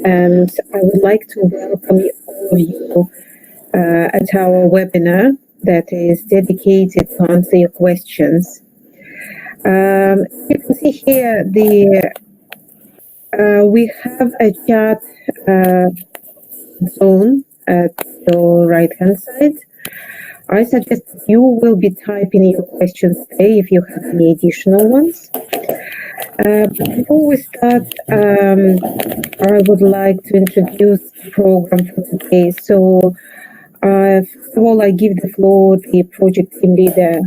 and I would like to welcome all of you at our webinar that is dedicated to answer your questions. You can see here we have a chat zone at your right-hand side. I suggest you will be typing your questions today if you have any additional ones. Before we start, I would like to introduce the program for today. So, first of all, I give the floor to the project team leader,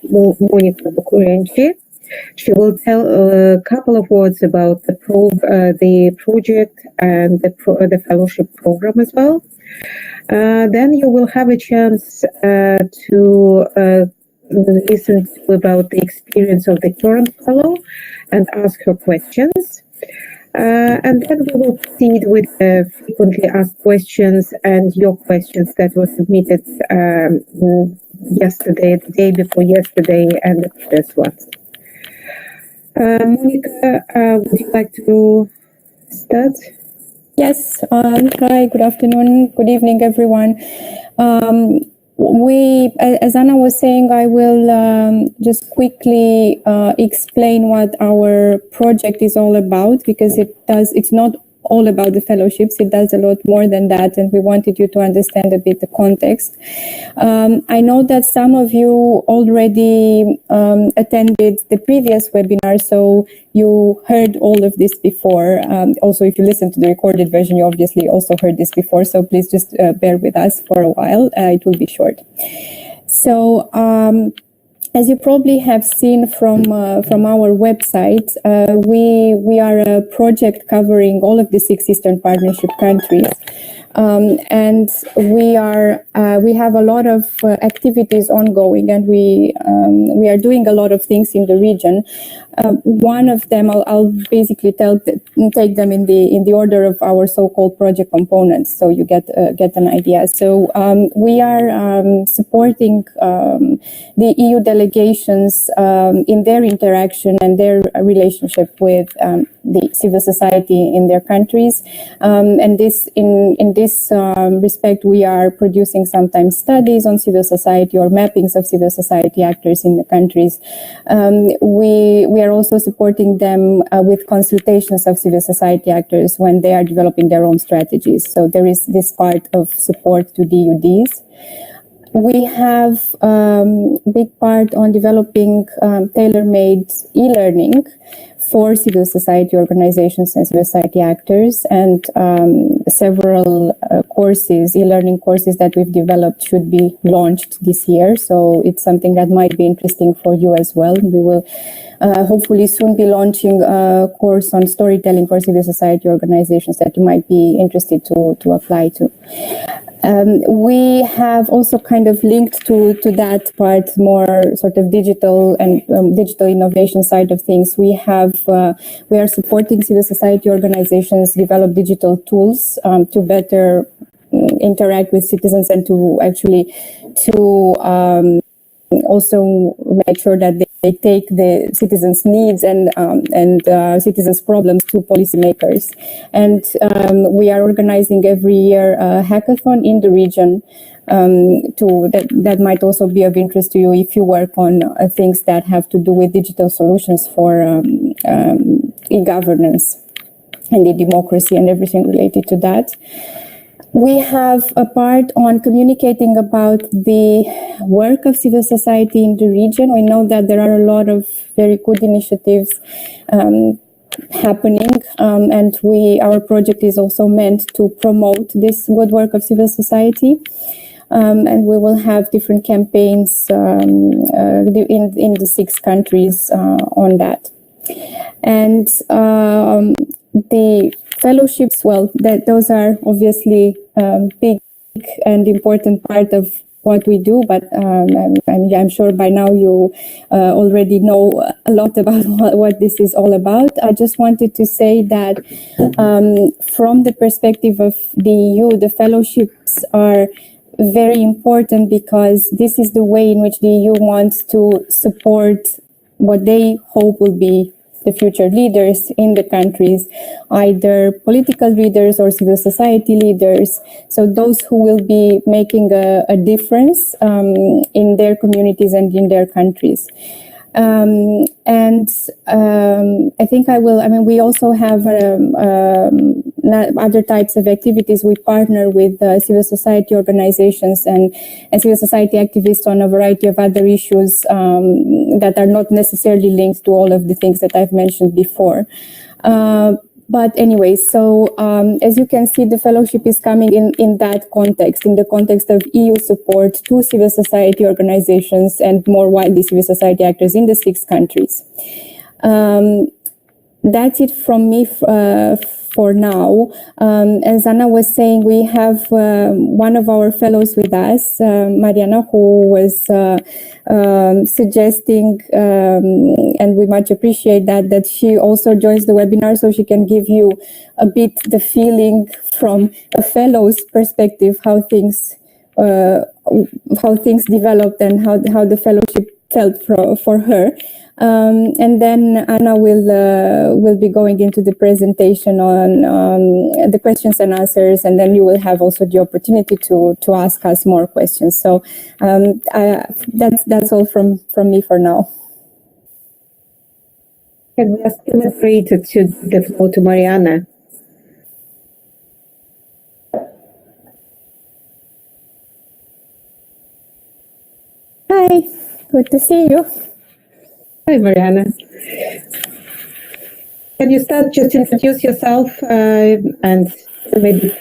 Monica Bukurenchi. She will tell a couple of words about the project and the fellowship program as well. Then you will have a chance to listen to about the experience of the current fellow and ask her questions. And then we will proceed with frequently asked questions and your questions that were submitted yesterday, the day before yesterday, and the previous ones. Monica, would you like to start? Yes. Hi, good afternoon, good evening, everyone. As Anna was saying, I will just quickly explain what our project is all about, because it's not all about the fellowships. It does a lot more than that, and we wanted you to understand a bit the context. I know that some of you already attended the previous webinar, so you heard all of this before. Also, if you listen to the recorded version, you obviously also heard this before, so please just bear with us for a while. It will be short. So, as you probably have seen from our website, we are a project covering all of the 6 Eastern Partnership countries. And we have a lot of activities ongoing, and we are doing a lot of things in the region. One of them, I'll basically take them in the order of our so-called project components, so you get an idea. So we are supporting the EU delegations in their interaction and their relationship with the civil society in their countries, and this in this respect, we are producing sometimes studies on civil society or mappings of civil society actors in the countries. We are also supporting them with consultations of civil society actors when they are developing their own strategies. So there is this part of support to DUDs. We have a big part on developing tailor-made e-learning for civil society organizations and civil society actors, and several courses, e-learning courses that we've developed should be launched this year. So it's something that might be interesting for you as well. We will hopefully soon be launching a course on storytelling for civil society organizations that you might be interested to apply to. We have also kind of linked to that part, more sort of digital and digital innovation side of things. We are supporting civil society organizations develop digital tools to better interact with citizens, and to actually also make sure that they take the citizens' needs and citizens' problems to policymakers. And we are organizing every year a hackathon in the region. That might also be of interest to you if you work on things that have to do with digital solutions for e-governance and the democracy and everything related to that. We have a part on communicating about the work of civil society in the region. We know that there are a lot of very good initiatives happening, and our project is also meant to promote this good work of civil society. And we will have different campaigns in the 6 countries on that. And the fellowships, well, those are obviously big and important part of what we do, but I'm sure by now you already know a lot about what this is all about. I just wanted to say that from the perspective of the EU, the fellowships are very important, because this is the way in which the EU wants to support what they hope will be the future leaders in the countries, either political leaders or civil society leaders. So those who will be making a difference in their communities and in their countries. I think we also have other types of activities. We partner with civil society organizations and civil society activists on a variety of other issues that are not necessarily linked to all of the things that I've mentioned before. But anyway, so as you can see, the fellowship is coming in that context, in the context of EU support to civil society organizations and more widely civil society actors in the 6 countries. That's it from me for now. As Anna was saying, we have one of our fellows with us, Mariana, who was suggesting, and we much appreciate that she also joins the webinar so she can give you a bit the feeling from a fellow's perspective, how things developed and how the fellowship felt for her. And then Anna will be going into the presentation on the questions and answers, and then you will have also the opportunity to ask us more questions. So that's all from me for now. Can we ask the moderator to give the floor to Mariana? Hi, good to see you. Hi, Mariana. Can you start, just introduce yourself and maybe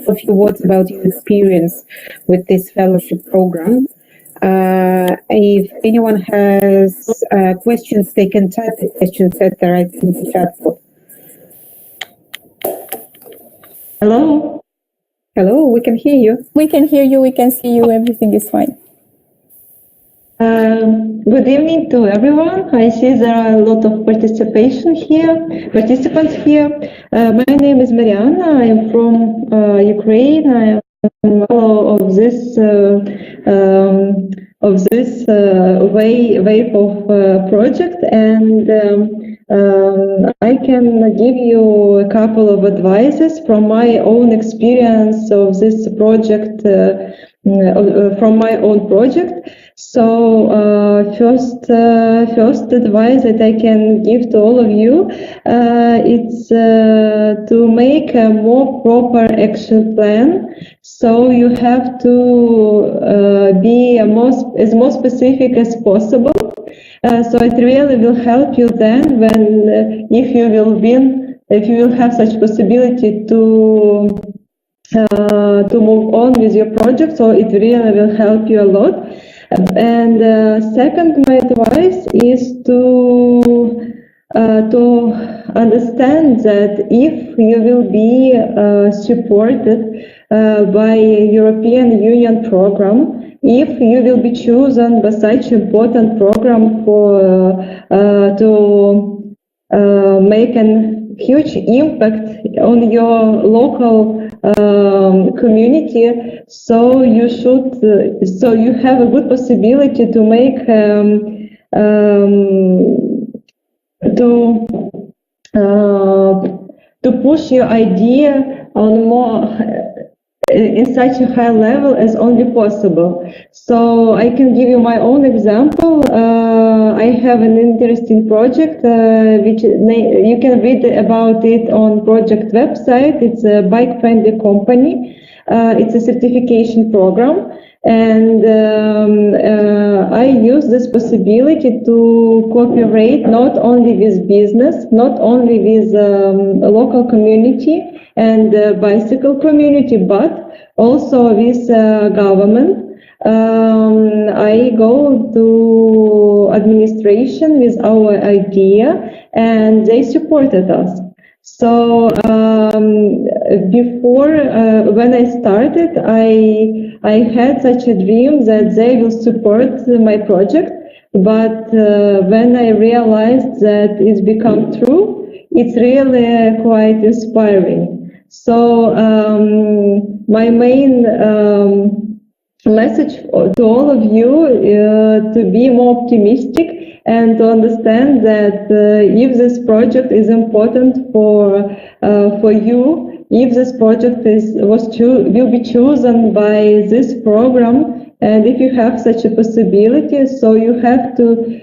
a few words about your experience with this fellowship program? If anyone has questions, they can type the questions that are in the chat box. Hello? Hello, we can hear you. We can hear you, we can see you, everything is fine. Good evening to everyone. I see there are a lot of participants here. My name is Mariana. I am from Ukraine. I am fellow of this wave of project, and I can give you a couple of advices from my own experience of this project, from my own project. So first advice that I can give to all of you, it's to make a more proper action plan. So you have to be as more specific as possible. So it really will help you then when if you will have such possibility to move on with your project. So it really will help you a lot. And second, my advice is to understand that if you will be supported by European Union program, if you will be chosen by such important program to make a huge impact on your local community, so you have a good possibility to make to push your idea on more in such a high level as only possible. So I can give you my own example. I have an interesting project which you can read about it on project website. It's a bike-friendly company. It's a certification program, and I use this possibility to cooperate not only with business, not only with a local community and bicycle community, but also with government. I go to administration with our idea, and they supported us. So before, when I started, I had such a dream that they will support my project. But when I realized that it's become true, it's really quite inspiring. So my main message to all of you to be more optimistic and to understand that if this project is important for you, if this project will be chosen by this program, and if you have such a possibility, so you have to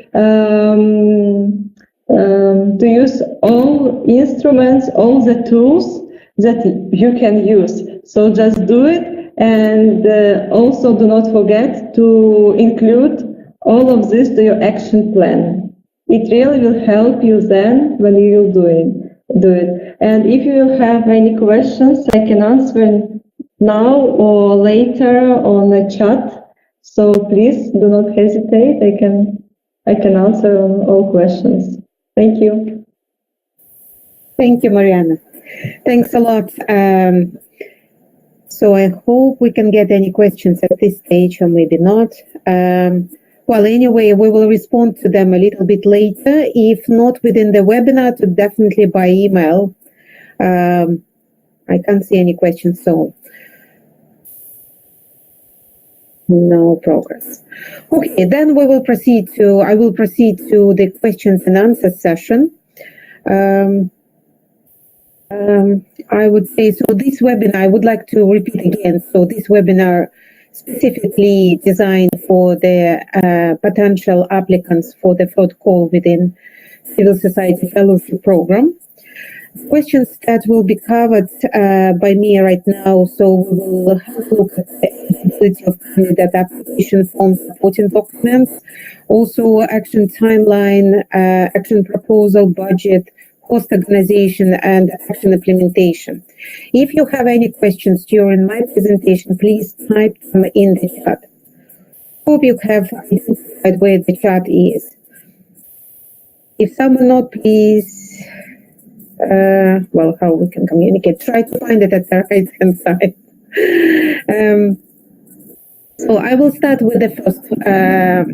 use all instruments, all the tools that you can use. So just do it. And also do not forget to include all of this to your action plan. It really will help you then when you will do it. And if you have any questions, I can answer now or later on the chat. So please do not hesitate. I can answer all questions. Thank you. Thank you, Mariana. Thanks a lot. So I hope we can get any questions at this stage, or maybe not. Well, anyway, we will respond to them a little bit later. If not within the webinar, so definitely by email. I can't see any questions, so no progress. Okay, then I will proceed to the questions and answers session. I would say, so this webinar, I would like to repeat again. So this webinar specifically designed for the potential applicants for the third call within Civil Society Fellowship Program. Questions that will be covered by me right now. So we will have a look at the eligibility of candidate application form supporting documents, also action timeline, action proposal, budget, cost organization, and action implementation. If you have any questions during my presentation, please type them in the chat. Hope you have identified where the chat is. If someone not, please, well, how we can communicate, try to find it at the right hand side. So I will start with the first chapter.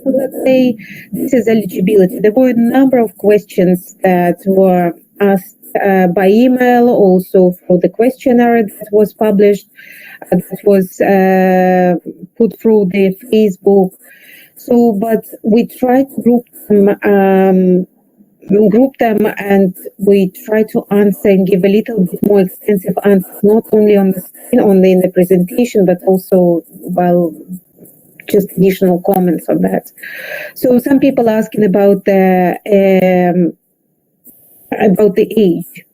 So let's say this is eligibility. There were a number of questions that were asked by email, also for the questionnaire that was published, that was put through the Facebook. So, but we tried to group them and we try to answer and give a little bit more extensive answers, not only on the screen, only in the presentation, but also, well, just additional comments on that. So some people asking about the age.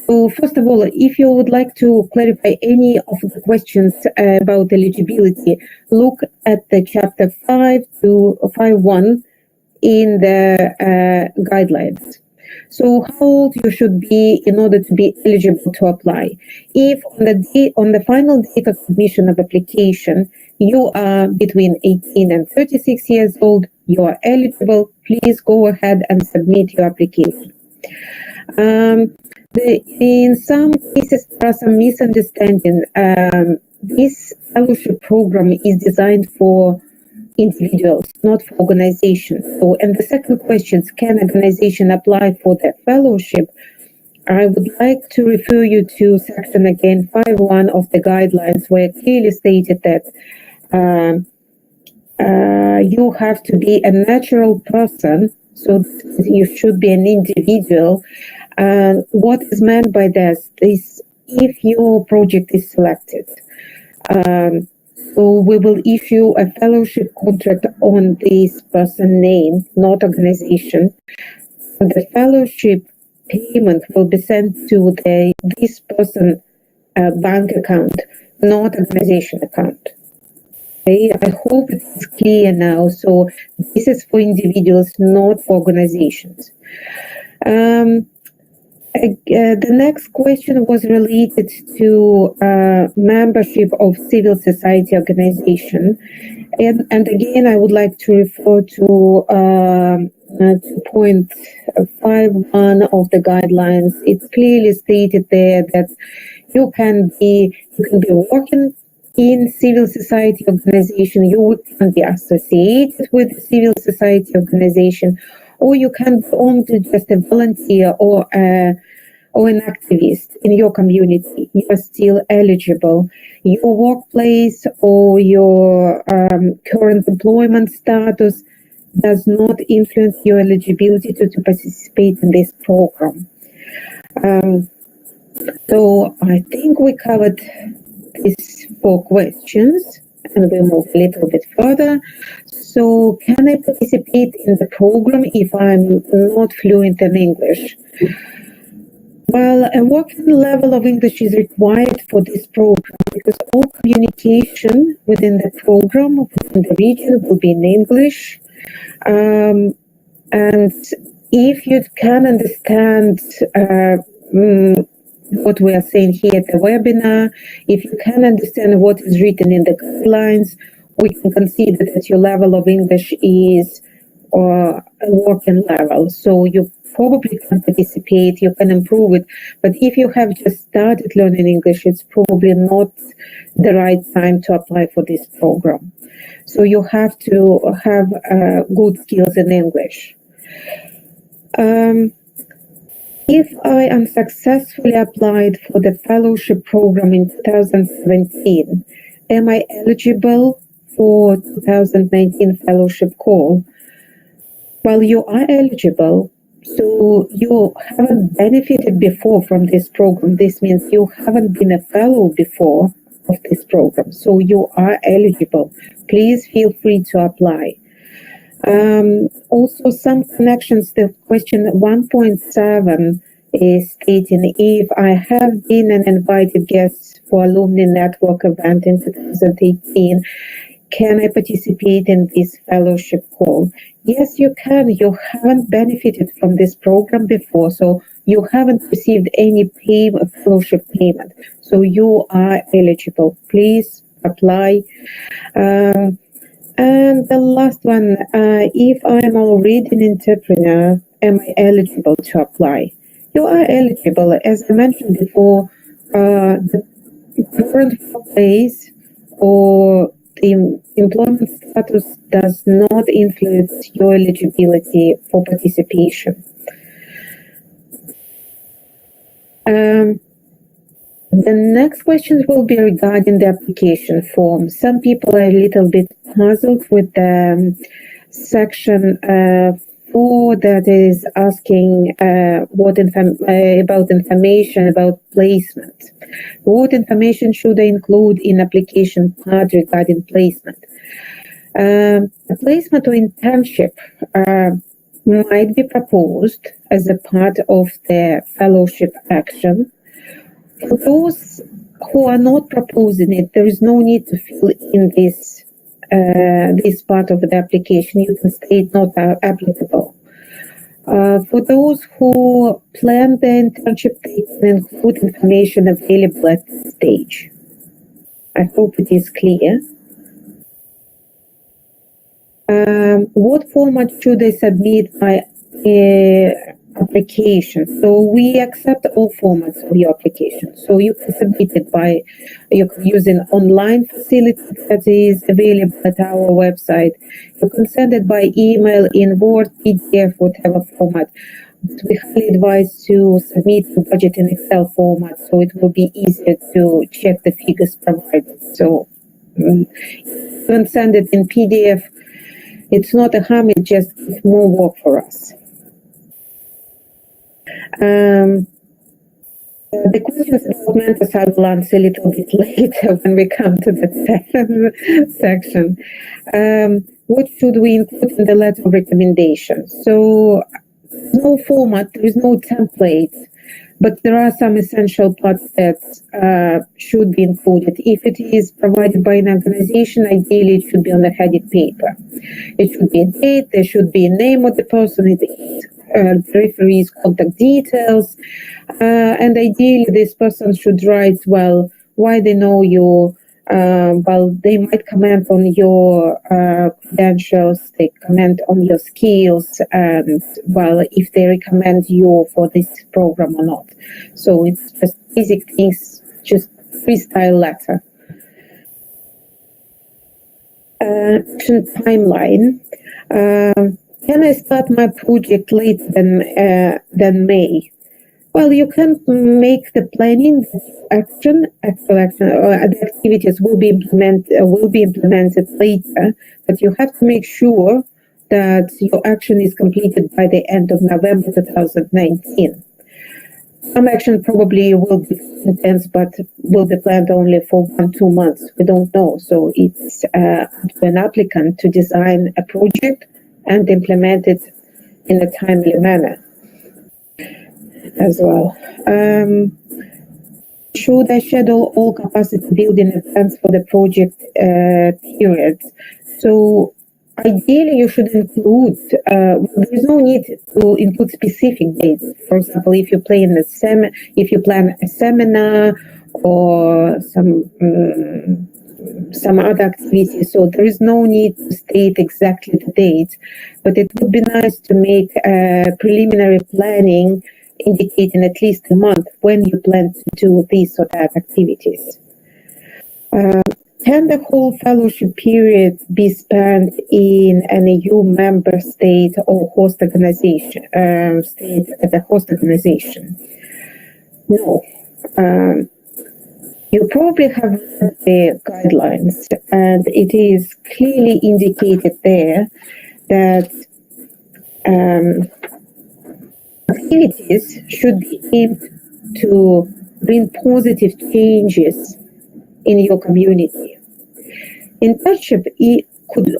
So first of all, if you would like to clarify any of the questions about eligibility, look at the chapter 5 to 5.1 in the guidelines. So how old you should be in order to be eligible to apply. If on the final date of submission of application, you are between 18 and 36 years old, you are eligible, please go ahead and submit your application. In some cases, there are some misunderstanding. This fellowship program is designed for individuals, not for organizations. So, and the second question, can organization apply for the fellowship? I would like to refer you to section again 5.1 of the guidelines, where it clearly stated that you have to be a natural person, so you should be an individual. What is meant by this is if your project is selected, so we will issue a fellowship contract on this person name, not organization. The fellowship payment will be sent to this person bank account, not organization account. Okay, I hope it's clear now. So this is for individuals, not for organizations. The next question was related to membership of civil society organization. And again, I would like to refer to point 5.1 of the guidelines. It's clearly stated there that you can be working in civil society organization, you can be associated with a civil society organization, or you can be only just a volunteer or or an activist in your community, you are still eligible. Your workplace or your current employment status does not influence your eligibility to participate in this program. So I think we covered these 4 questions, and we'll move a little bit further. So can I participate in the program if I'm not fluent in English? Well, a working level of English is required for this program because all communication within the program, within the region, will be in English. And if you can understand what we are saying here at the webinar, if you can understand what is written in the guidelines, we can consider that your level of English is a working level. So you probably can participate, you can improve it. But if you have just started learning English, it's probably not the right time to apply for this program. So you have to have good skills in English. If I am successfully applied for the fellowship program in 2017, am I eligible for 2019 fellowship call? Well, you are eligible, so you haven't benefited before from this program. This means you haven't been a fellow before of this program, so you are eligible. Please feel free to apply. Also, some connections, the question 1.7 is stating, if I have been an invited guest for Alumni Network event in 2018, can I participate in this fellowship call? Yes, you can. You haven't benefited from this program before, so you haven't received any fellowship payment. So you are eligible. Please apply. And the last one, if I am already an entrepreneur, am I eligible to apply? You are eligible. As I mentioned before, the current workplace or the employment status does not influence your eligibility for participation. The next questions will be regarding the application form. Some people are a little bit puzzled with the section 4 that is asking about information about placement. What information should I include in application part regarding placement? A placement or internship might be proposed as a part of the fellowship action. For those who are not proposing it, there is no need to fill in this part of the application. You can state not applicable. For those who plan the internship, they can include information available at this stage. I hope it is clear. What format should I submit my application? So we accept all formats of your application. So you can submit it by using online facility that is available at our website. You can send it by email, in Word, PDF, whatever format. But we highly advise to submit the budget in Excel format, so it will be easier to check the figures provided. So you can send it in PDF. It's not a harm, it just gives more work for us. The questions about mentors I will answer a little bit later when we come to that section. What should we include in the letter of recommendation? So, no format, there is no template, but there are some essential parts that should be included. If it is provided by an organization, ideally it should be on a headed paper. It should be a date, there should be a name of the person, the referee's contact details, and ideally this person should write, well, why they know you. Well, they might comment on your credentials, they comment on your skills, and, well, if they recommend you for this program or not. So it's just basic things, just freestyle letter. Timeline. Can I start my project later than May? Well, you can make the planning actual action, the activities will be implemented later, but you have to make sure that your action is completed by the end of November 2019. Some action probably will be intense, but will be planned only for 1-2 months. We don't know. So it's up to an applicant to design a project and implement it in a timely manner as well. Should I schedule all capacity building events for the project period? So ideally, you should include. There's no need to include specific dates. For example, if you plan a seminar or some other activities, so there is no need to state exactly the date. But it would be nice to make preliminary planning indicating at least a month when you plan to do this or that activities. Can the whole fellowship period be spent in an EU member state or host organization? No. You probably have read the guidelines, and it is clearly indicated there that activities should be aimed to bring positive changes in your community. Internship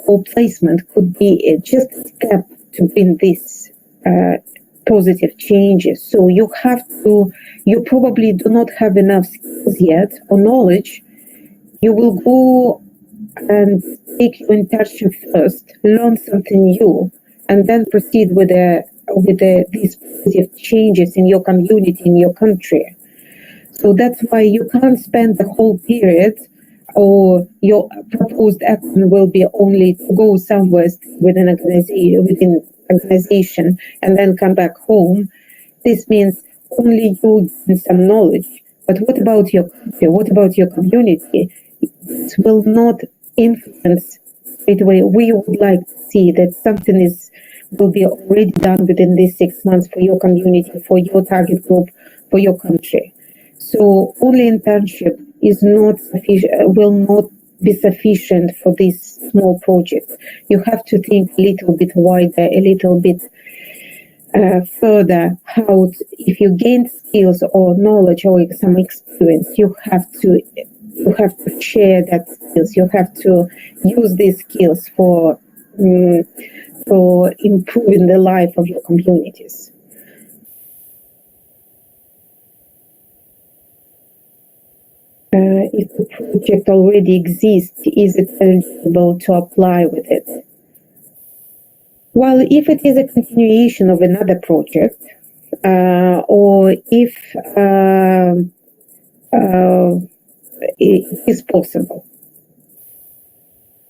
or placement could be just a step to bring this positive changes. So you probably do not have enough skills yet or knowledge. You will go and take your internship first, learn something new, and then proceed with these positive changes in your community, in your country. So that's why you can't spend the whole period, or your proposed action will be only to go somewhere within organization and then come back home. This means only you gain some knowledge. But what about your country? What about your community? It will not influence straight away. We would like to see that something will be already done within these 6 months for your community, for your target group, for your country. So only internship is not sufficient, will not be sufficient for this small project. You have to think a little bit wider, a little bit further. If you gain skills or knowledge or some experience, you have to share that skills. You have to use these skills for improving the life of your communities. If the project already exists, is it eligible to apply with it? Well, if it is a continuation of another project, or if it is possible,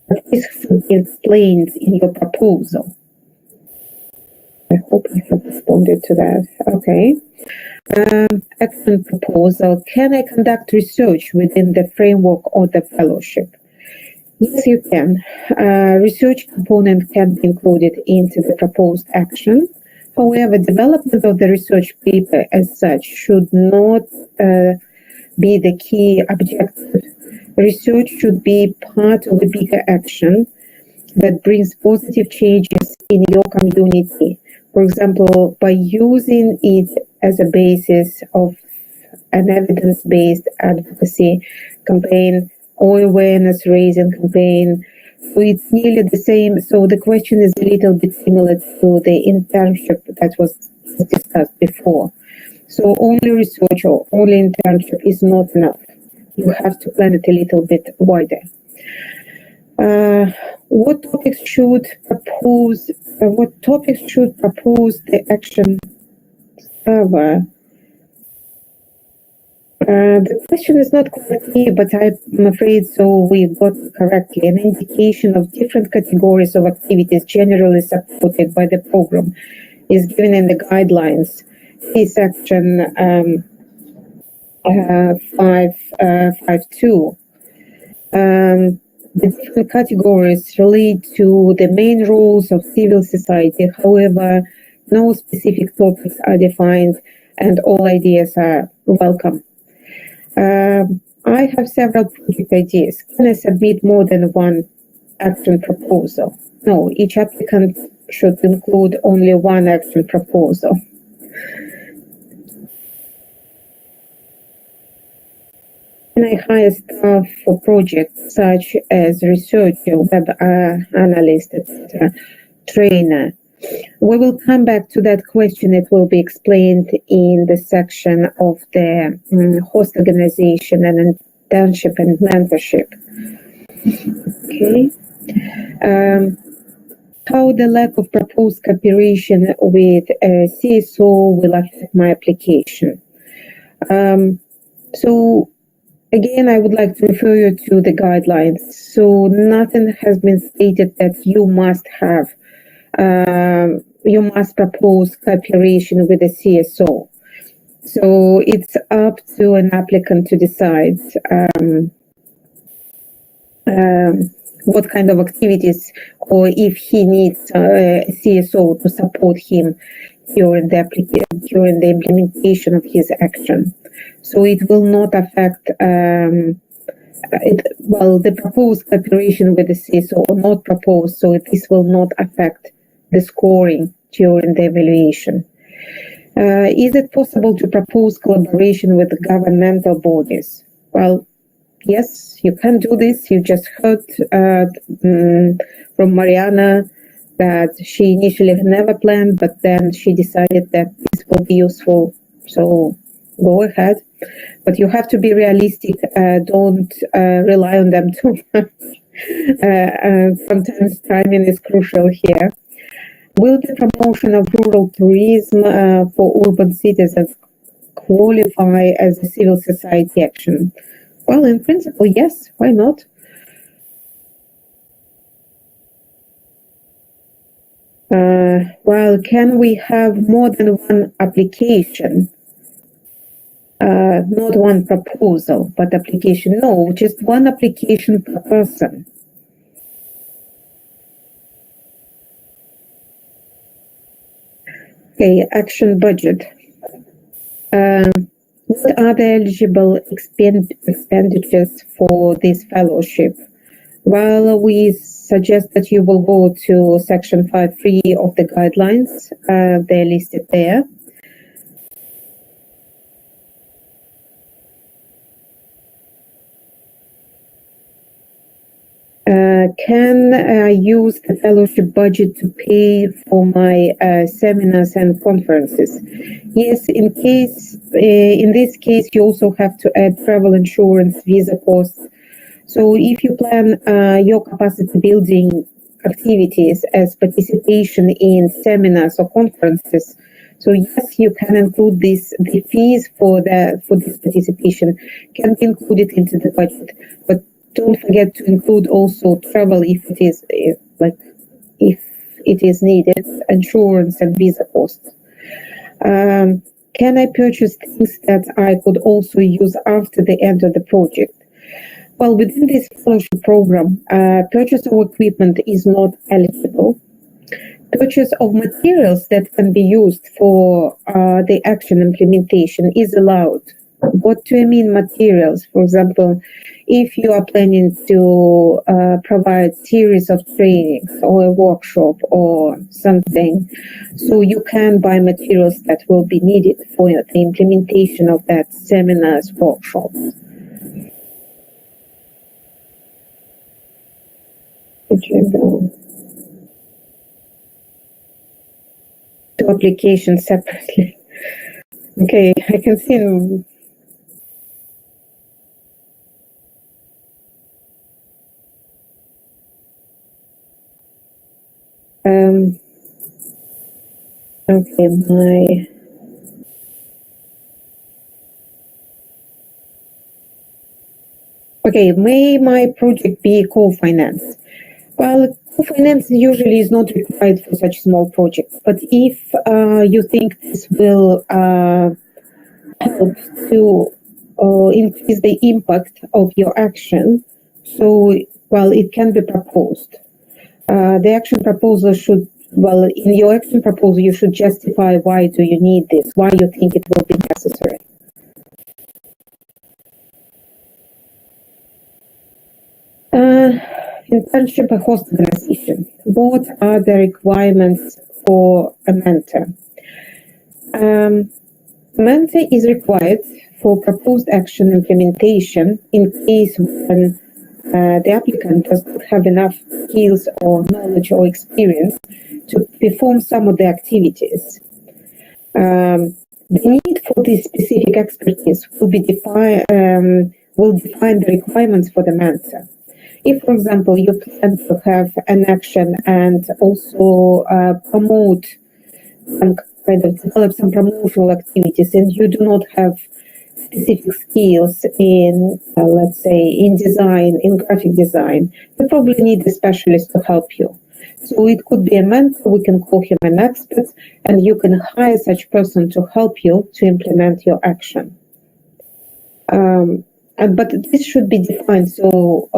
but this should be explained in your proposal. I hope I have responded to that. Okay. Action proposal. Can I conduct research within the framework of the fellowship? Yes, you can. Research component can be included into the proposed action. However, development of the research paper as such should not be the key objective. Research should be part of a bigger action that brings positive changes in your community. For example, by using it as a basis of an evidence-based advocacy campaign or awareness raising campaign. So it's nearly the same. So the question is a little bit similar to the internship that was discussed before. So only research or only internship is not enough. You have to plan it a little bit wider. What topics should propose the action server? The question is not quite clear, but I'm afraid so we got correctly. An indication of different categories of activities generally supported by the program is given in the guidelines. See section 5.2. The different categories relate to the main roles of civil society. However, no specific topics are defined, and all ideas are welcome. I have several project ideas. Can I submit more than one action proposal? No, each applicant should include only one action proposal. Can I hire staff for projects such as researcher, web analyst, etc., trainer? We will come back to that question. It will be explained in the section of the host organization and internship and mentorship. Okay. How the lack of proposed cooperation with CSO will affect my application. So again, I would like to refer you to the guidelines. So nothing has been stated that you must have, you must propose cooperation with the CSO. So it's up to an applicant to decide what kind of activities, or if he needs a CSO to support him during the implementation of his action. So it will not affect, the proposed cooperation with the CSO or not proposed, so this will not affect the scoring during the evaluation. Is it possible to propose collaboration with governmental bodies? Well, yes, you can do this. You just heard from Mariana that she initially never planned, but then she decided that this will be useful. So go ahead. But you have to be realistic. Don't rely on them too much. Sometimes timing is crucial here. Will the promotion of rural tourism for urban citizens qualify as a civil society action? Well, in principle, yes. Why not? Well, can we have more than one application? Not one proposal, but application. No, just one application per person. Okay, action budget. What are the eligible expenditures for this fellowship? Well, we suggest that you will go to section 5.3 of the guidelines. They're listed there. Can I use the fellowship budget to pay for my seminars and conferences? Yes, in this case, you also have to add travel insurance, visa costs. So if you plan your capacity building activities as participation in seminars or conferences, so yes, you can include this. The fees for this participation can be included into the budget, but don't forget to include also travel if it is needed, insurance and visa costs. Can I purchase things that I could also use after the end of the project? Well, within this fellowship program, purchase of equipment is not eligible. Purchase of materials that can be used for the action implementation is allowed. What do I mean materials? For example, if you are planning to provide series of trainings or a workshop or something, so you can buy materials that will be needed for the implementation of that seminars, workshops. Two applications separately. Okay, I can see. Okay, may my project be co-financed? Well, co-finance usually is not required for such small projects, but if you think this will help to increase the impact of your action, so, well, it can be proposed. The action proposal should well, in your action proposal, you should justify why do you need this, why you think it will be necessary. Internship and host organization. What are the requirements for a mentor? Mentor is required for proposed action implementation in case when the applicant does not have enough skills or knowledge or experience to perform some of the activities. The need for this specific expertise will define the requirements for the mentor. If, for example, you plan to have an action and also promote some kind of develop some promotional activities, and you do not have specific skills in, let's say, in design, in graphic design, you probably need a specialist to help you. So it could be a mentor, we can call him an expert, and you can hire such person to help you to implement your action. But this should be defined so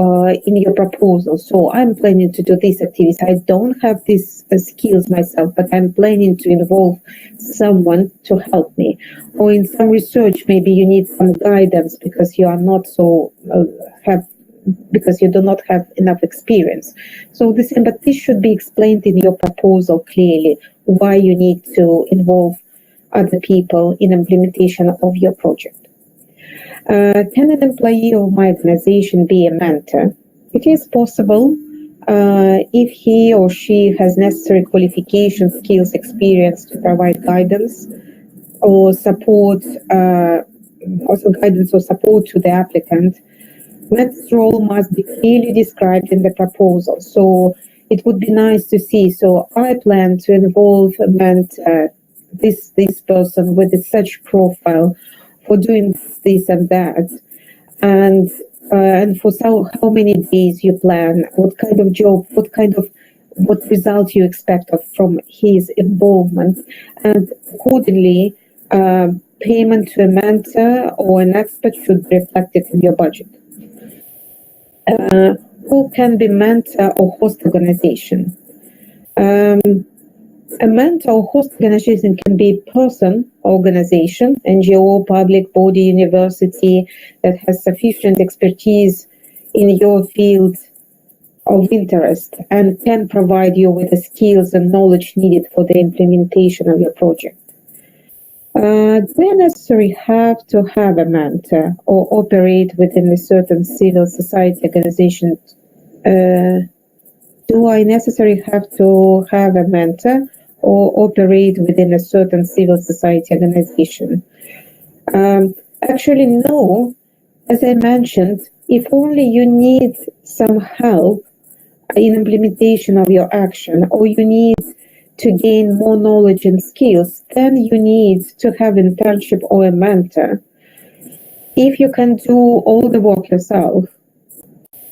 in your proposal. So I'm planning to do these activities. I don't have these skills myself, but I'm planning to involve someone to help me. Or in some research, maybe you need some guidance because you are not so because you do not have enough experience. So but this should be explained in your proposal clearly why you need to involve other people in implementation of your project. Can an employee of my organization be a mentor? It is possible if he or she has necessary qualifications, skills, experience to provide guidance or support, also guidance or support to the applicant. Mentor's role must be clearly described in the proposal. So it would be nice to see. So I plan to involve a mentor, this person with such profile, for doing this and that, and for how many days you plan, what kind of job, what result you expect from his involvement, and accordingly, payment to a mentor or an expert should be reflected in your budget. Who can be mentor or host organization? A mentor or host organization can be person, organization, NGO, public body, university that has sufficient expertise in your field of interest and can provide you with the skills and knowledge needed for the implementation of your project. Do I necessarily have to have a mentor or operate within a certain civil society organization? Do I necessarily have to have a mentor or operate within a certain civil society organization? Actually, no. As I mentioned, if only you need some help in implementation of your action, or you need to gain more knowledge and skills, then you need to have internship or a mentor. If you can do all the work yourself,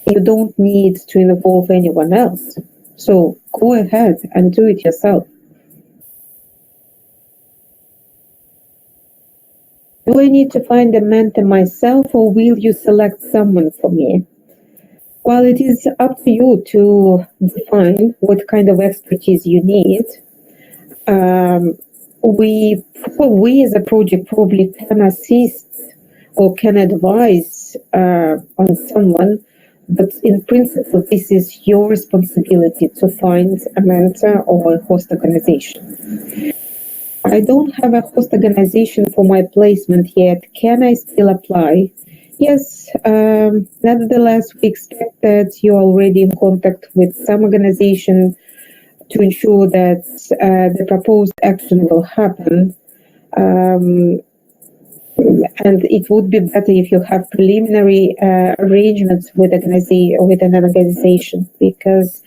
you don't need to involve anyone else. So go ahead and do it yourself. Do I need to find a mentor myself, or will you select someone for me? Well, it is up to you to define what kind of expertise you need. We as a project probably can assist or can advise on someone, but in principle, this is your responsibility to find a mentor or a host organization. I don't have a host organization for my placement yet. Can I still apply? Yes, nevertheless, we expect that you're already in contact with some organization to ensure that the proposed action will happen. And it would be better if you have preliminary arrangements with an organization, because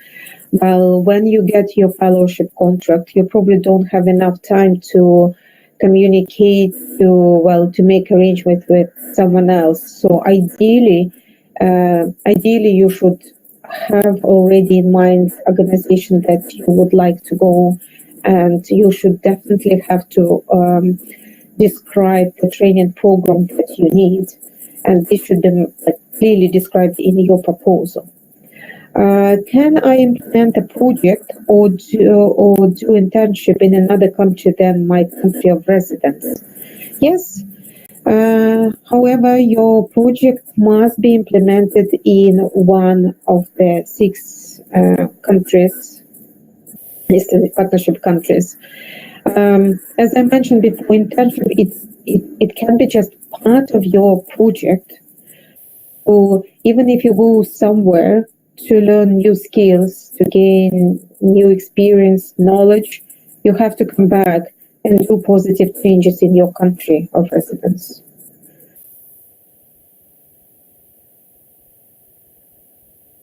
well, when you get your fellowship contract, you probably don't have enough time to communicate, to make arrangements with someone else. So ideally, you should have already in mind organization that you would like to go, and you should definitely have to describe the training program that you need, and this should be clearly described in your proposal. Can I implement a project or do internship in another country than my country of residence? Yes. However, your project must be implemented in one of the 6 countries, Eastern Partnership countries. As I mentioned before, internship it can be just part of your project, or even if you go somewhere to learn new skills, to gain new experience, knowledge, you have to come back and do positive changes in your country of residence.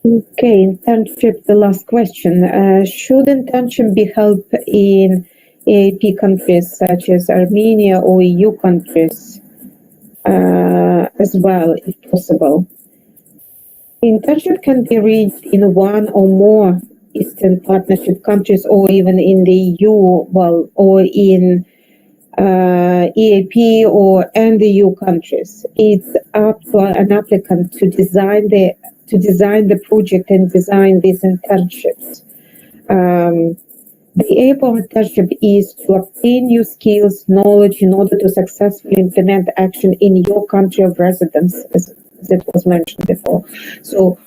Okay, internship, the last question. Should internship be held in AAP countries such as Armenia or EU countries as well, if possible? Internship can be reached in one or more Eastern Partnership countries or even in the EU, well, or in EAP and the EU countries. It's up to an applicant to design the project and design these internships. The aim of internship is to obtain new skills, knowledge in order to successfully implement action in your country of residence, as it was mentioned before. So,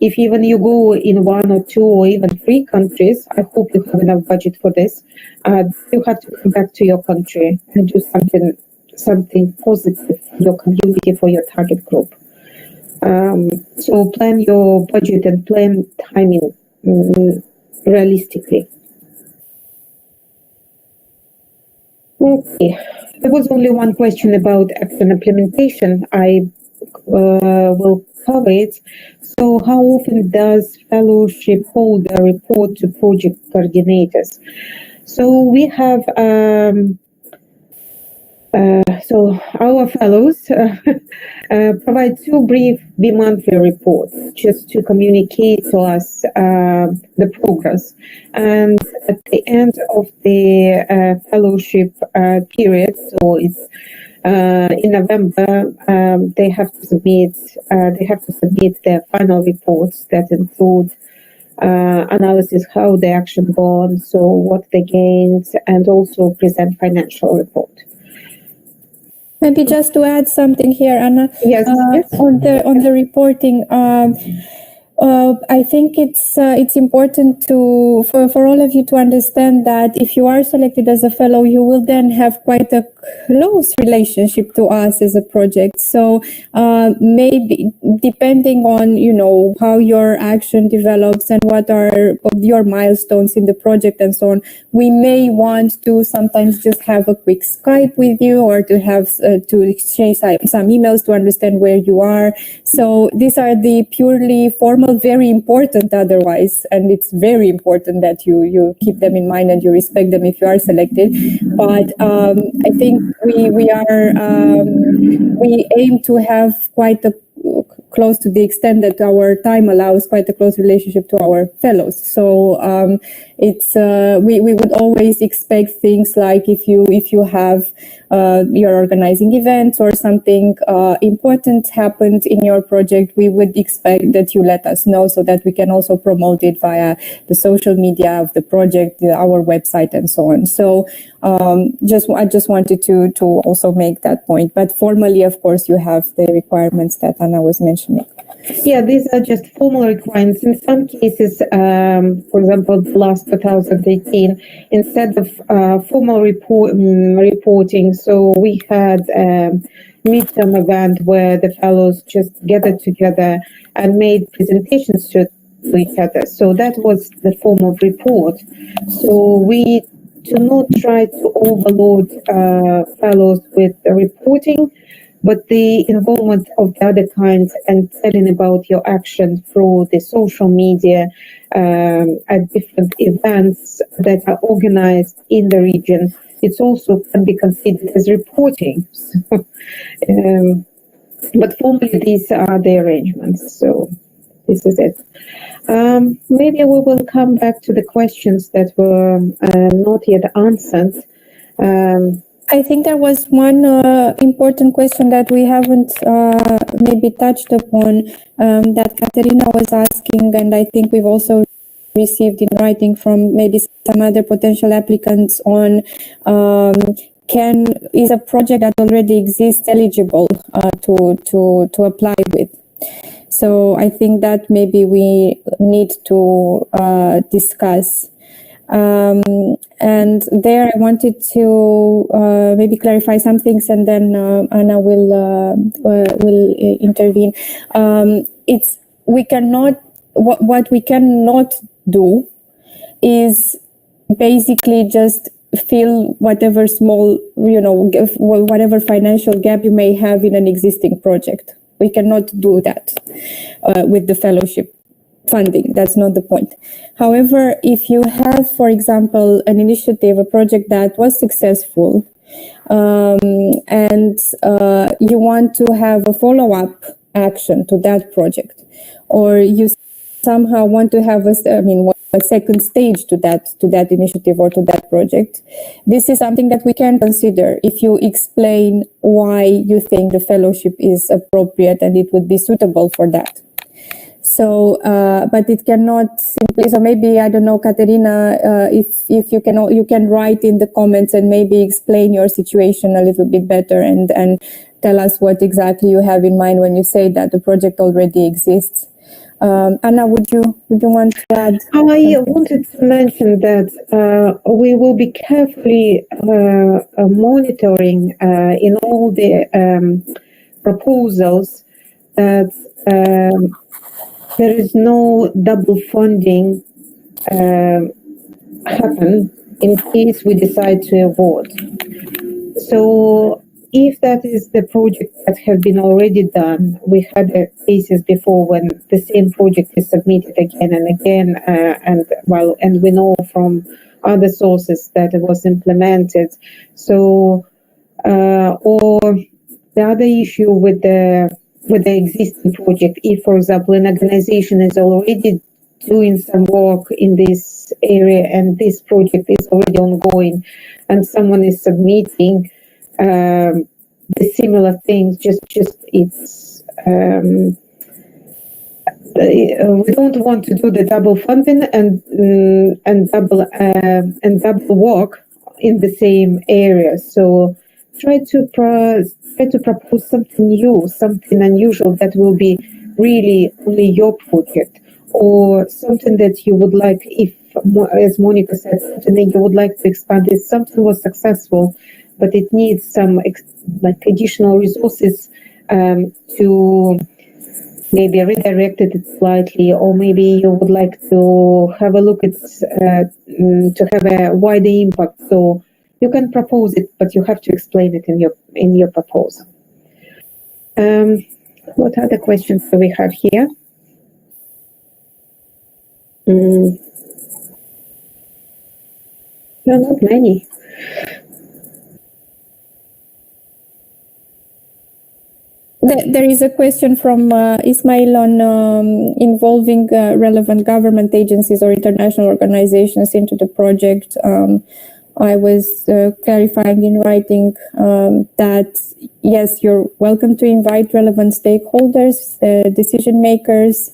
if even you go in 1 or 2 or even 3 countries, I hope you have enough budget for this. You have to come back to your country and do something positive for your community, for your target group. So plan your budget and plan timing realistically. Okay, there was only one question about action implementation. I will cover it. So how often does fellowship holder report to project coordinators? So we have so our fellows provide 2 brief bi-monthly reports just to communicate to us the progress. And at the end of the fellowship period, so it's in November, they have to submit their final reports that include analysis how the action gone, so what they gained, and also present financial report. Maybe just to add something here, Anna. Yes. On the reporting, I think it's important for all of you to understand that if you are selected as a fellow, you will then have quite a close relationship to us as a project. So maybe depending on how your action develops and what are your milestones in the project and so on, we may want to sometimes just have a quick Skype with you or to have to exchange some emails to understand where you are. So these are the purely formal, very important otherwise, and it's very important that you keep them in mind and you respect them if you are selected. But I think we aim to have quite a close, to the extent that our time allows, quite a close relationship to our fellows. So it's we would always expect things like if you have you're organizing events or something important happened in your project, we would expect that you let us know so that we can also promote it via the social media of the project, our website, and so on. So I just wanted to also make that point. But formally, of course, you have the requirements that Anna was mentioning. Yeah, these are just formal requirements. In some cases, for example, last 2018, instead of formal reporting, so we had a midterm event where the fellows just gathered together and made presentations to each other. So that was the form of report. So we do not try to overload fellows with the reporting, but the involvement of the other kinds and telling about your action through the social media at different events that are organized in the region, it's also can be considered as reporting. But formally, these are the arrangements. So this is it. Maybe we will come back to the questions that were not yet answered. I think there was one important question that we haven't maybe touched upon that Katerina was asking, and I think we've also received in writing from maybe some other potential applicants on is a project that already exists eligible to apply with. So I think that maybe we need to discuss. And there I wanted to maybe clarify some things, and then Anna will intervene. What we cannot do is basically just fill whatever small, whatever financial gap you may have in an existing project. We cannot do that with the fellowship funding. That's not the point. However, if you have, for example, an initiative, a project that was successful, and you want to have a follow-up action to that project, or you somehow want to have a second stage to that initiative or to that project, this is something that we can consider if you explain why you think the fellowship is appropriate and it would be suitable for that. So, but it cannot simply. So maybe, I don't know, Katerina, if you can write in the comments and maybe explain your situation a little bit better and tell us what exactly you have in mind when you say that the project already exists. Anna, would you want to add? I wanted to mention that we will be carefully monitoring in all the proposals that there is no double funding happen in case we decide to award. So if that is the project that have been already done, we had cases before when the same project is submitted again and again, and we know from other sources that it was implemented. So, or the other issue with the existing project, if, for example, an organization is already doing some work in this area and this project is already ongoing, and someone is submitting the similar things, we don't want to do the double funding and double work in the same area. So try to propose something new, something unusual that will be really only your project, or something that you would like, if, as Monica said, something you would like to expand. If something was successful, but it needs some additional resources to maybe redirect it slightly, or maybe you would like to have a look at to have a wider impact. So you can propose it, but you have to explain it in your proposal. What other questions do we have here? No, not many. There is a question from Ismail on involving relevant government agencies or international organizations into the project. I was clarifying in writing that, yes, you're welcome to invite relevant stakeholders, decision makers,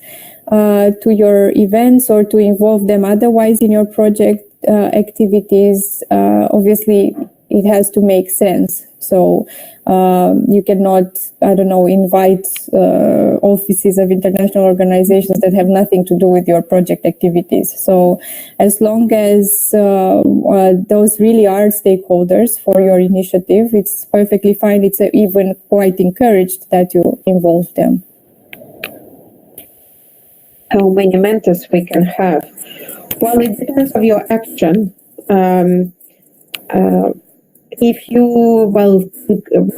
to your events or to involve them otherwise in your project activities. Obviously, it has to make sense. So you cannot, invite offices of international organizations that have nothing to do with your project activities. So as long as those really are stakeholders for your initiative, it's perfectly fine. It's even quite encouraged that you involve them. How many mentors we can have? Well, it depends on your action. If you,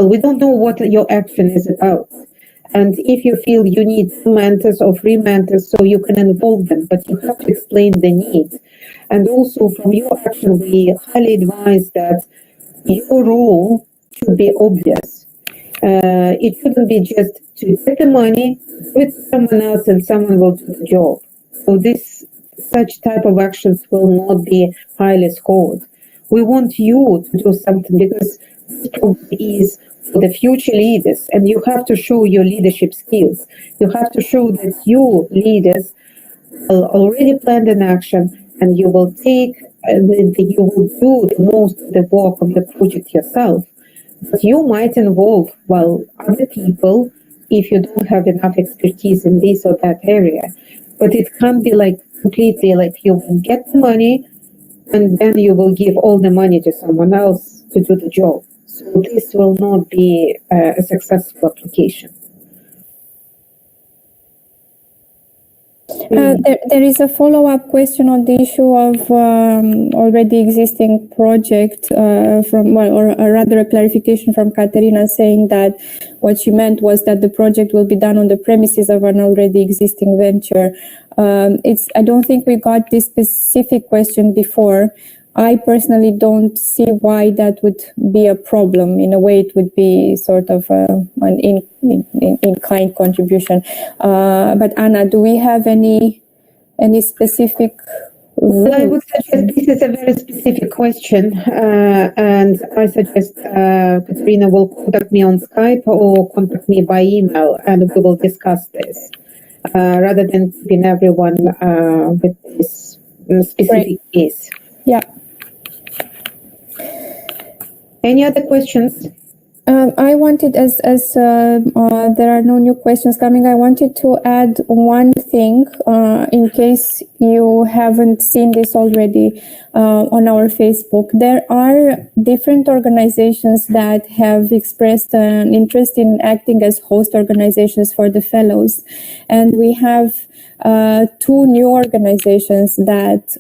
we don't know what your action is about. And if you feel you need 2 mentors or 3 mentors, so you can involve them, but you have to explain the need. And also from your action, we highly advise that your role should be obvious. It shouldn't be just to get the money with someone else and someone will do the job. So such type of actions will not be highly scored. We want you to do something, because this program is for the future leaders, and you have to show your leadership skills. You have to show that you leaders are already planned in action, and you will take, you will do the most of the work of the project yourself. But you might involve, well, other people if you don't have enough expertise in this or that area. But it can't be like completely like you will get the money and then you will give all the money to someone else to do the job. So this will not be a successful application. There is a follow-up question on the issue of already existing project or rather a clarification from Katerina saying that what she meant was that the project will be done on the premises of an already existing venture. I don't think we got this specific question before. I personally don't see why that would be a problem. In a way, it would be sort of an in-kind contribution. But Anna, do we have any specific? Well, I would suggest this is a very specific question, and I suggest Katerina will contact me on Skype or contact me by email, and we will discuss this rather than keeping everyone with this specific case. Yeah. Any other questions? I wanted, as there are no new questions coming, I wanted to add one thing in case you haven't seen this already on our Facebook. There are different organizations that have expressed an interest in acting as host organizations for the fellows, and we have two new organizations that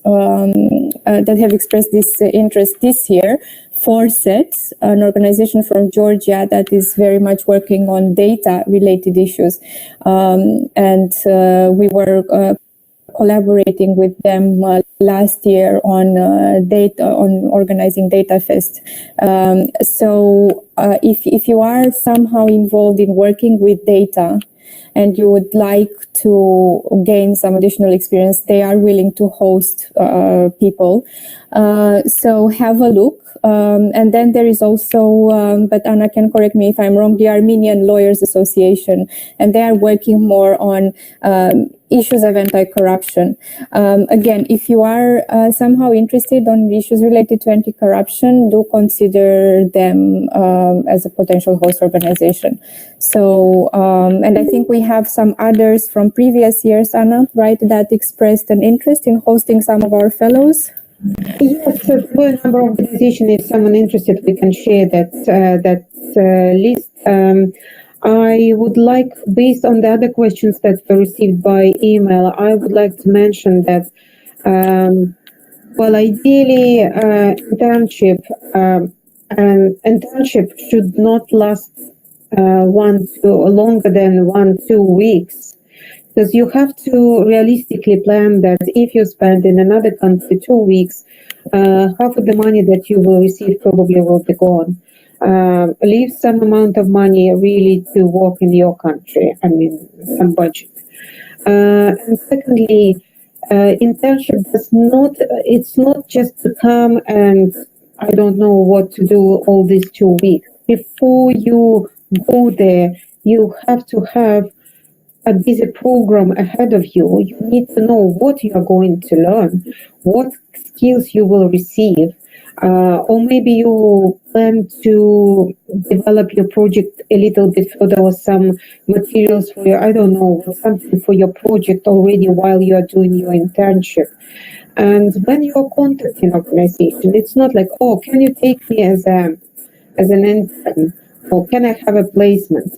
have expressed this interest this year. Forset, an organization from Georgia that is very much working on data-related issues, and we were collaborating with them last year on organizing DataFest. So if you are somehow involved in working with data and you would like to gain some additional experience, they are willing to host people. So have a look. And then there is also, but Anna can correct me if I'm wrong, the Armenian Lawyers Association, and they are working more on issues of anti-corruption. Again, if you are somehow interested on issues related to anti-corruption, do consider them as a potential host organization. So, and I think we have some others from previous years, Anna, right, that expressed an interest in hosting some of our fellows. Yes, so for a number of organizations, if someone interested, we can share that list. I would like, based on the other questions that were received by email, I would like to mention that, well, ideally, internship should not last longer than 1-2 weeks. Because you have to realistically plan that if you spend in another country 2 weeks, half of the money that you will receive probably will be gone. Leave some amount of money really to work in your country, I mean, some budget. And secondly, internship it's not just to come and I don't know what to do all these 2 weeks. Before you go there, you have to have a busy program ahead of you. You need to know what you are going to learn, what skills you will receive, or maybe you plan to develop your project a little bit further or some materials for your, I don't know, something for your project already while you are doing your internship. And when you are contacting organization, it's not like, oh, can you take me as an intern, or can I have a placement?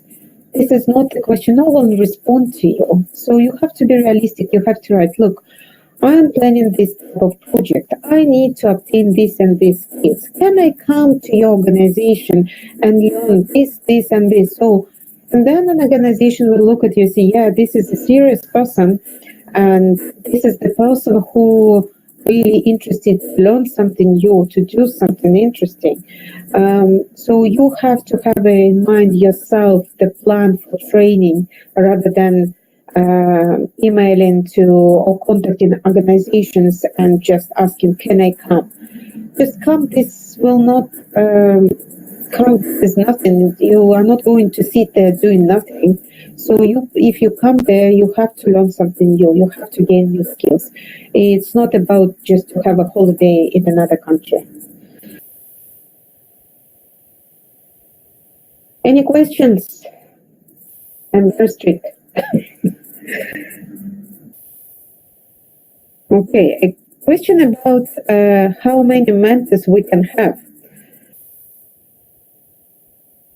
This is not the question. No one will respond to you. So you have to be realistic. You have to write, look, I am planning this type of project. I need to obtain this and this skills. Can I come to your organization and learn this, and this? So, and then an organization will look at you and say, yeah, this is a serious person. And this is the person who really interested to learn something new, to do something interesting. So you have to have in mind yourself the plan for training rather than emailing to or contacting organizations and just asking, can I come? Just come. This will not count as nothing. You are not going to sit there doing nothing. So if you come there, you have to learn something new. You have to gain new skills. It's not about just to have a holiday in another country. Any questions? I'm very strict. Okay, a question about how many mentors we can have.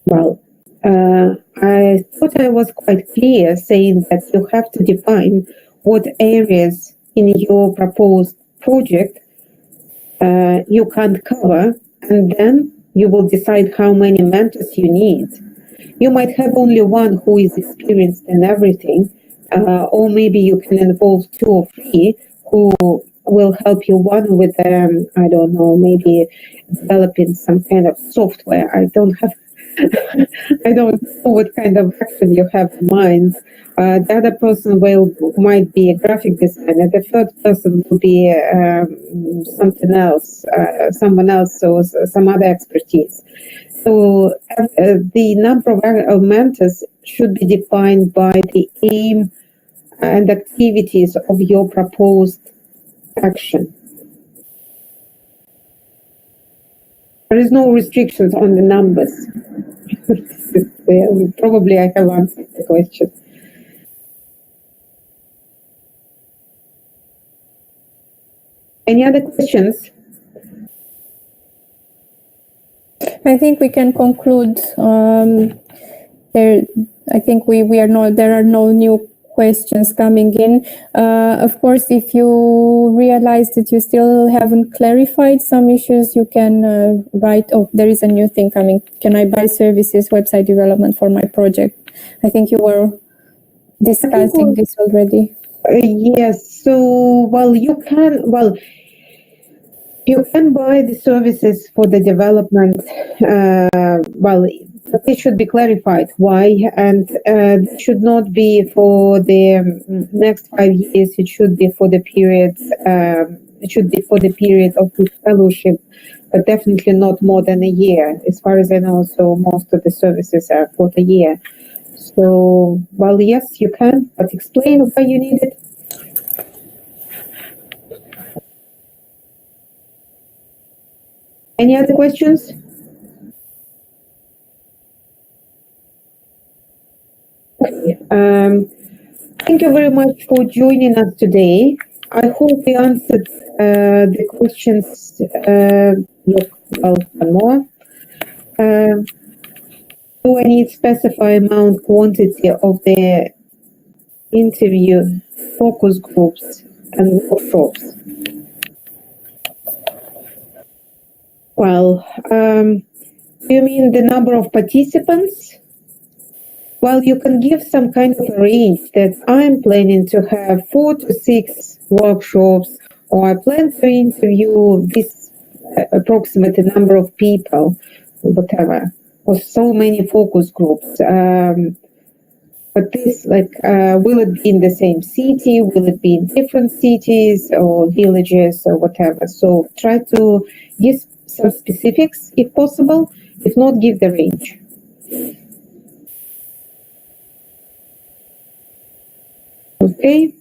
Well, I thought I was quite clear saying that you have to define what areas in your proposed project you can't cover, and then you will decide how many mentors you need. You might have only one who is experienced in everything, or maybe you can involve 2 or 3 who will help you. One with, I don't know, maybe developing some kind of software. I don't know what kind of action you have in mind. The other person might be a graphic designer. The third person will be something else, someone else, or some other expertise. So the number of mentors should be defined by the aim and activities of your proposed action. There is no restrictions on the numbers. Probably I have answered the question. Any other questions? I think we can conclude. I think there are no new questions coming in. Of course, if you realize that you still haven't clarified some issues, you can write, oh, there is a new thing coming. Can I buy services, website development for my project? I think you were discussing this already. Yes. So, you can buy the services for the development. It should be clarified why, and it should not be for the next 5 years. It should be for the period. It should be for the period of the fellowship, but definitely not more than a year, as far as I know. So most of the services are for the year. So, yes, you can, but explain why you need it. Any other questions? Thank you very much for joining us today. I hope we answered the questions. One more. Do I need specify amount quantity of the interview, focus groups, and workshops? Do you mean the number of participants? Well, you can give some kind of a range that I'm planning to have 4 to 6 workshops, or I plan to interview this approximate number of people, whatever, or so many focus groups. But this, will it be in the same city? Will it be in different cities or villages or whatever? So try to give some specifics if possible. If not, give the range. Okay.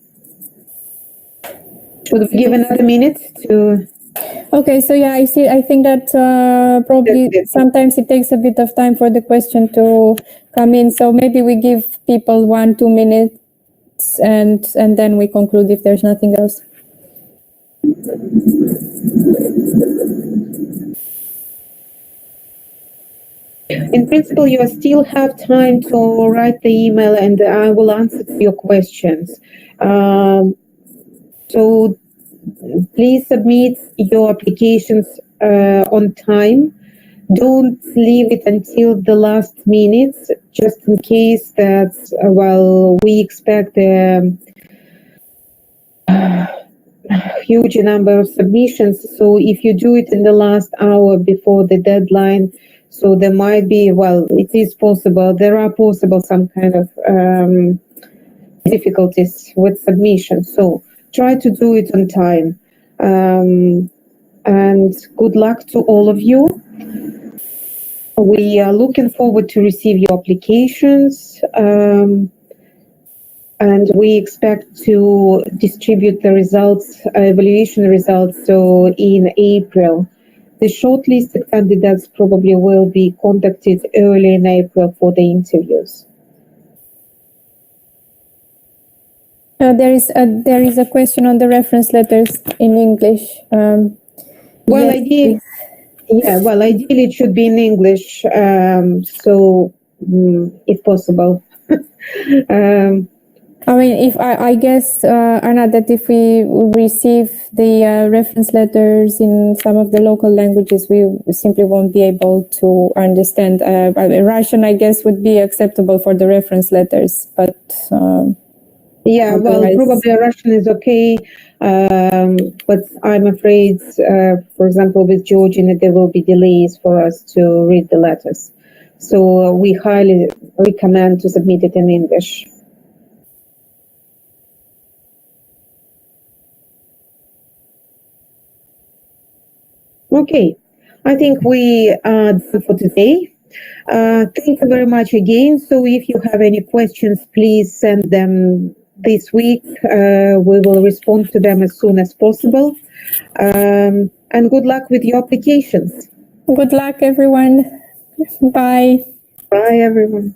Should we give another minute to? Okay, so yeah, I think that probably sometimes it takes a bit of time for the question to come in. So maybe we give people 1-2 minutes, and then we conclude if there's nothing else. In principle, you still have time to write the email, and I will answer your questions. So please submit your applications on time. Don't leave it until the last minute, just in case that, we expect a huge number of submissions. So if you do it in the last hour before the deadline, so there might be, it is possible, there are possible some kind of difficulties with submission. So try to do it on time. And good luck to all of you. We are looking forward to receive your applications, and we expect to distribute the results, evaluation results, so in April. The shortlisted candidates probably will be contacted early in April for the interviews. There is a question on the reference letters in English. Well, yes, ideally it should be in English, if possible. I mean, if I guess, Anna, that if we receive the reference letters in some of the local languages, we simply won't be able to understand. I mean, Russian, I guess, would be acceptable for the reference letters, but yeah, well, otherwise- probably Russian is okay, but I'm afraid, for example, with Georgian, there will be delays for us to read the letters. So we highly recommend to submit it in English. Okay, I think we are done for today. Thank you very much again. So if you have any questions, please send them this week. We will respond to them as soon as possible. And good luck with your applications. Good luck, everyone. Bye. Bye, everyone.